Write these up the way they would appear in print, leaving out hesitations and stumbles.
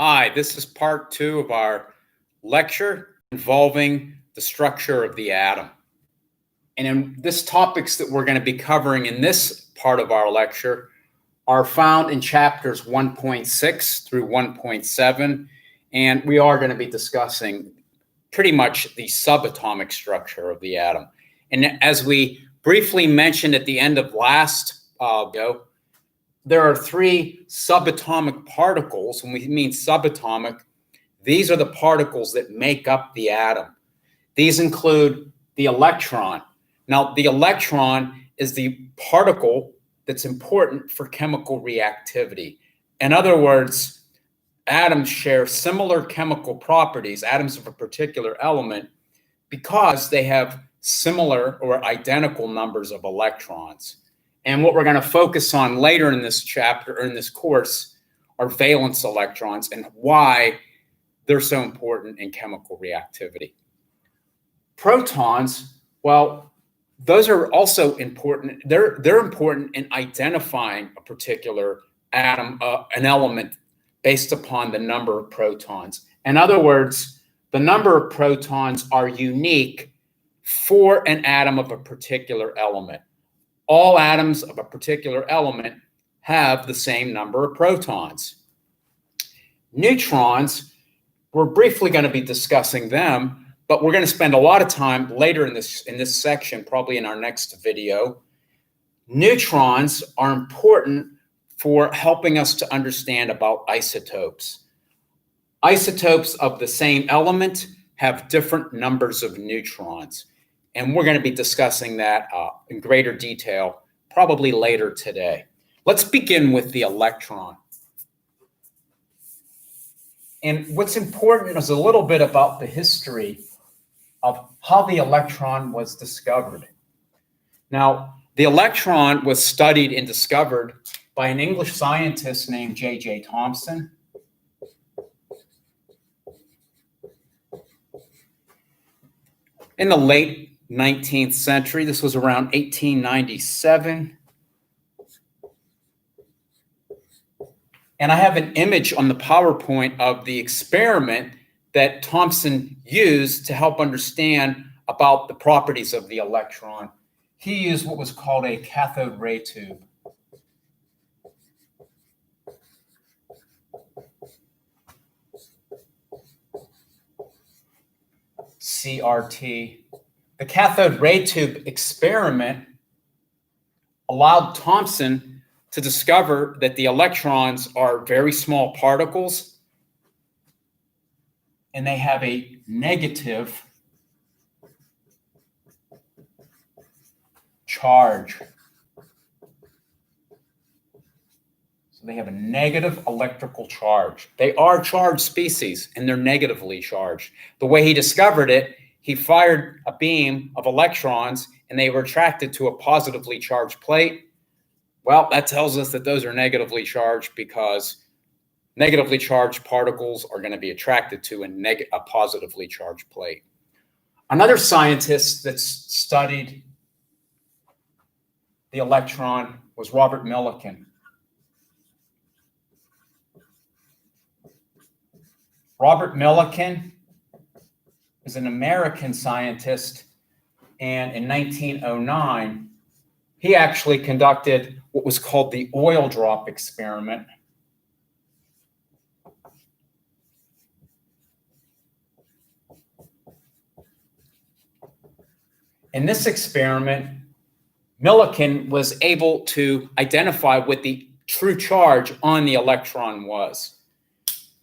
Hi, this is part 2 of our lecture involving the structure of the atom. And in this topics that we're going to be covering in this part of our lecture are found in chapters 1.6 through 1.7. And we are going to be discussing pretty much the subatomic structure of the atom. And as we briefly mentioned at the end of last video, there are 3 subatomic particles. When we mean subatomic, these are the particles that make up the atom. These include the electron. Now, the electron is the particle that's important for chemical reactivity. In other words, atoms share similar chemical properties, atoms of a particular element, because they have similar or identical numbers of electrons. And what we're going to focus on later in this chapter or in this course are valence electrons and why they're so important in chemical reactivity. Protons, well, those are also important. They're important in identifying a particular atom, an element, based upon the number of protons. In other words, the number of protons are unique for an atom of a particular element. All atoms of a particular element have the same number of protons. Neutrons, we're briefly going to be discussing them, but we're going to spend a lot of time later in this section, probably in our next video. Neutrons are important for helping us to understand about isotopes. Isotopes of the same element have different numbers of neutrons. And we're going to be discussing that in greater detail, probably later today. Let's begin with the electron. And what's important is a little bit about the history of how the electron was discovered. Now, the electron was studied and discovered by an English scientist named J.J. Thomson. In the late 19th century, this was around 1897. And I have an image on the PowerPoint of the experiment that Thomson used to help understand about the properties of the electron. He used what was called a cathode ray tube. CRT. The cathode ray tube experiment allowed Thomson to discover that the electrons are very small particles and they have a negative charge. So they have a negative electrical charge. They are charged species and they're negatively charged. The way he discovered it, he fired a beam of electrons and they were attracted to a positively charged plate. Well, that tells us that those are negatively charged because negatively charged particles are going to be attracted to a positively charged plate. Another scientist that studied the electron was Robert Millikan. Robert Millikan is an American scientist, and in 1909, he actually conducted what was called the oil drop experiment. In this experiment, Millikan was able to identify what the true charge on the electron was.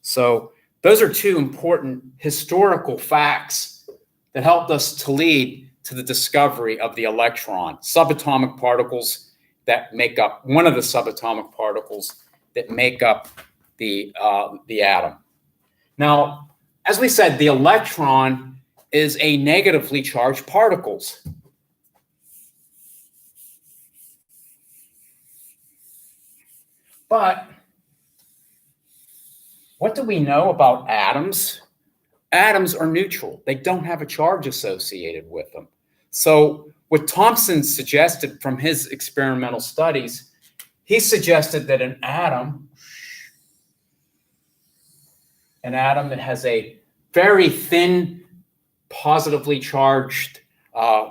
So those are 2 important historical facts that helped us to lead to the discovery of the electron, subatomic particles that make up one of the subatomic particles that make up the atom. Now, as we said, the electron is a negatively charged particles. But what do we know about atoms? Atoms are neutral. They don't have a charge associated with them. So what Thomson suggested from his experimental studies, he suggested that an atom an atom that has a very thin, positively charged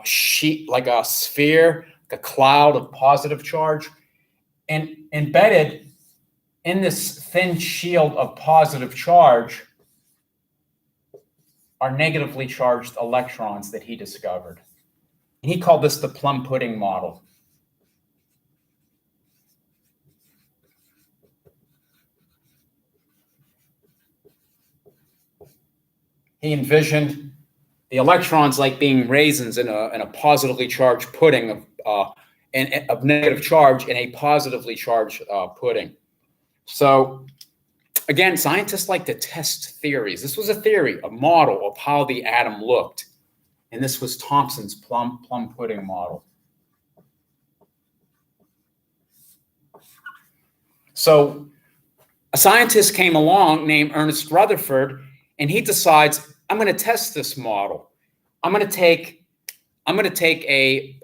sheet, like a sphere, like a cloud of positive charge. And embedded in this thin shield of positive charge are negatively charged electrons that he discovered. And he called this the plum pudding model. He envisioned the electrons like being raisins in a positively charged pudding of negative charge in a positively charged pudding. So again, scientists like to test theories. This was a theory, a model of how the atom looked. And this was Thomson's plum pudding model. So a scientist came along named Ernest Rutherford, and he decides, I'm going to test this model. I'm going to take a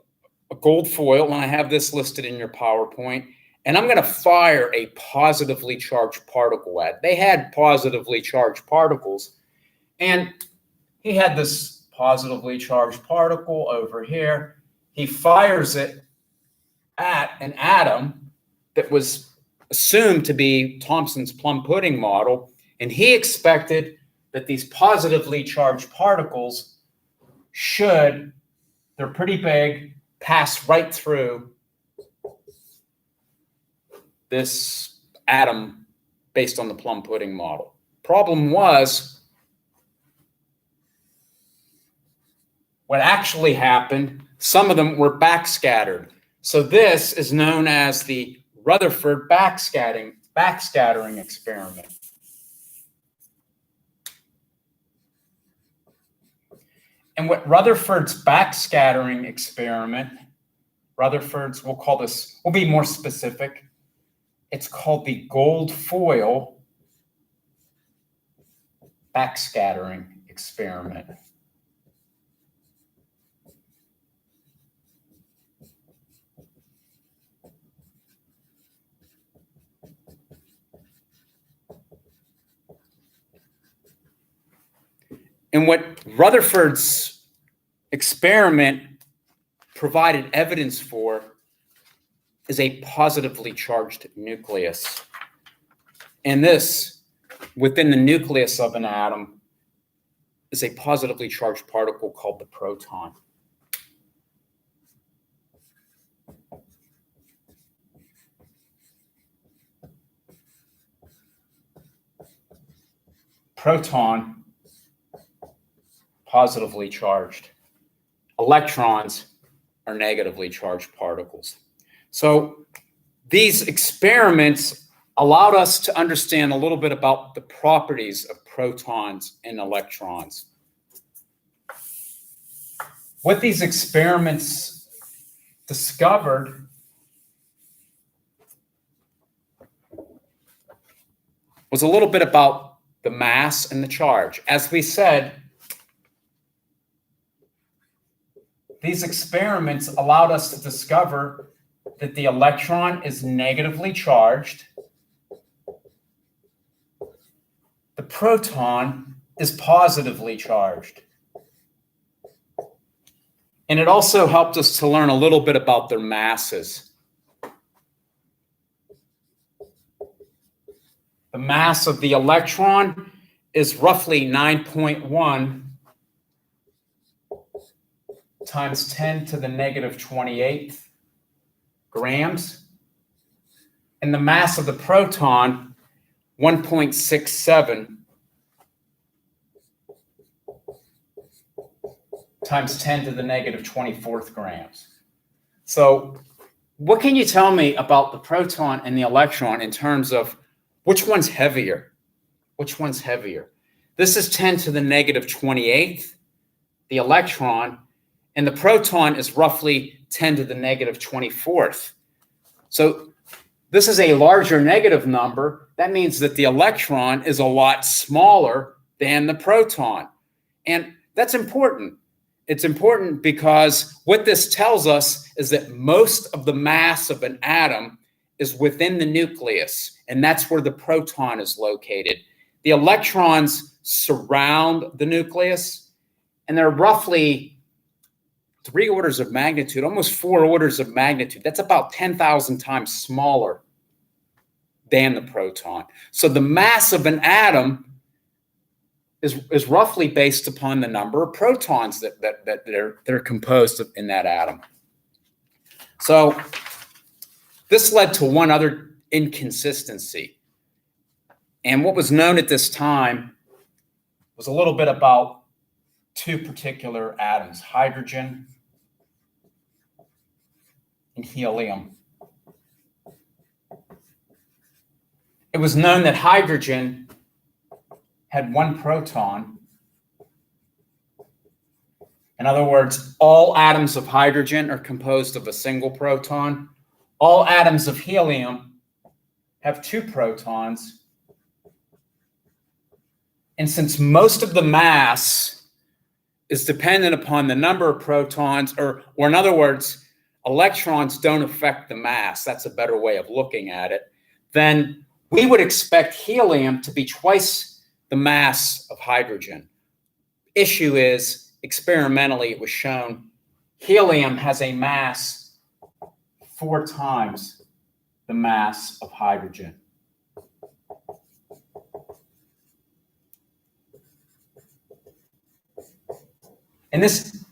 gold foil, and I have this listed in your PowerPoint, and I'm going to fire a positively charged particle at it. They had positively charged particles, and he had this positively charged particle over here. He fires it at an atom that was assumed to be Thomson's plum pudding model, and he expected that these positively charged particles should, they're pretty big, pass right through this atom based on the plum pudding model. Problem was, what actually happened, some of them were backscattered. So this is known as the Rutherford backscattering experiment. And what Rutherford's backscattering experiment, Rutherford's, we'll be more specific. It's called the gold foil backscattering experiment. And what Rutherford's experiment provided evidence for is a positively charged nucleus. And this, within the nucleus of an atom, is a positively charged particle called the proton. Proton, positively charged. Electrons are negatively charged particles. So these experiments allowed us to understand a little bit about the properties of protons and electrons. What these experiments discovered was a little bit about the mass and the charge. As we said, these experiments allowed us to discover that the electron is negatively charged. The proton is positively charged. And it also helped us to learn a little bit about their masses. The mass of the electron is roughly 9.1 times 10 to the negative 28th grams. And the mass of the proton, 1.67 times 10 to the negative 24th grams. So what can you tell me about the proton and the electron in terms of which one's heavier? Which one's heavier? This is 10 to the negative 28th, the electron, and the proton is roughly 10 to the negative 24th. So this is a larger negative number. That means that the electron is a lot smaller than the proton. And that's important. It's important because what this tells us is that most of the mass of an atom is within the nucleus, and that's where the proton is located. The electrons surround the nucleus, and they're roughly 3 orders of magnitude, almost 4 orders of magnitude. That's about 10,000 times smaller than the proton. So the mass of an atom is roughly based upon the number of protons that they're composed of in that atom. So this led to one other inconsistency. And what was known at this time was a little bit about 2 particular atoms, hydrogen and helium. It was known that hydrogen had 1 proton. In other words, all atoms of hydrogen are composed of a single proton. All atoms of helium have 2 protons. And since most of the mass is dependent upon the number of protons, or in other words, electrons don't affect the mass, that's a better way of looking at it, then we would expect helium to be twice the mass of hydrogen. Issue is, experimentally, it was shown helium has a mass 4 times the mass of hydrogen. And this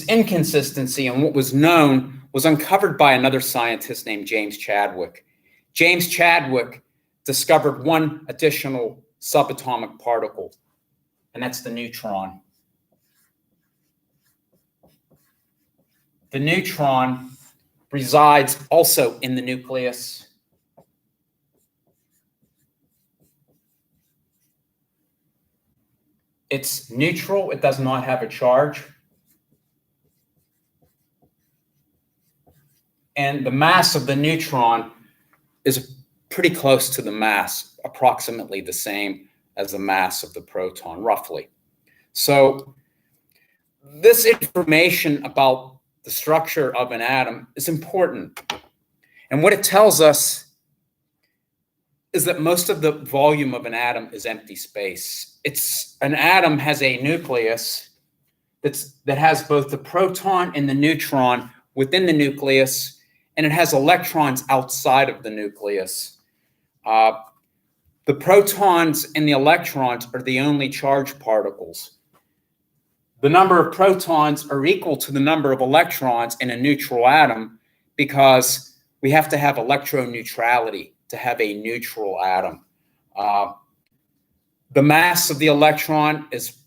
inconsistency in what was known was uncovered by another scientist named James Chadwick. James Chadwick discovered one additional subatomic particle, and that's the neutron. The neutron resides also in the nucleus. It's neutral, it does not have a charge. And the mass of the neutron is pretty close to the mass, approximately the same as the mass of the proton, roughly. So this information about the structure of an atom is important. And what it tells us is that most of the volume of an atom is empty space. An atom has a nucleus that has both the proton and the neutron within the nucleus, and it has electrons outside of the nucleus. The protons and the electrons are the only charged particles. The number of protons are equal to the number of electrons in a neutral atom because we have to have electroneutrality to have a neutral atom. The mass of the electron is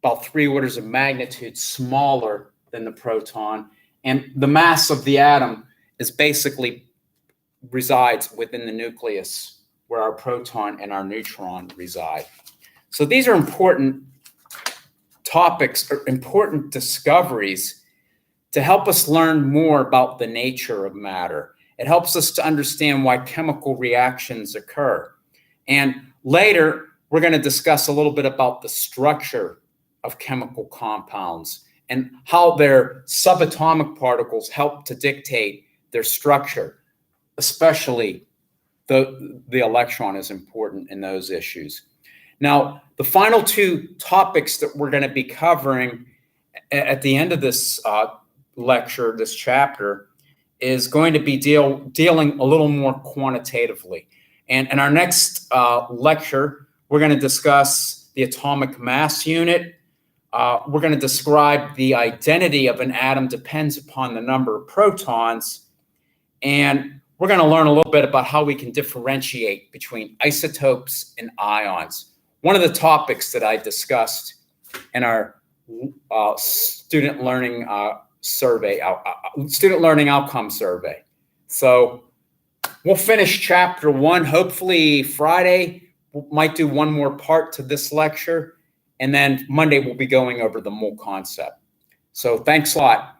about 3 orders of magnitude smaller than the proton, and the mass of the atom is basically resides within the nucleus where our proton and our neutron reside. So these are important topics, or important discoveries to help us learn more about the nature of matter. It helps us to understand why chemical reactions occur. And later, we're going to discuss a little bit about the structure of chemical compounds and how their subatomic particles help to dictate their structure, especially the electron is important in those issues. Now, the final 2 topics that we're going to be covering at the end of this lecture, this chapter, is going to be dealing a little more quantitatively. And in our next lecture, we're going to discuss the atomic mass unit. We're going to describe the identity of an atom depends upon the number of protons. And we're going to learn a little bit about how we can differentiate between isotopes and ions. One of the topics that I discussed in our student learning survey, student learning outcome survey. So we'll finish chapter 1, hopefully Friday. We might do one more part to this lecture, and then Monday we'll be going over the mole concept. So thanks a lot.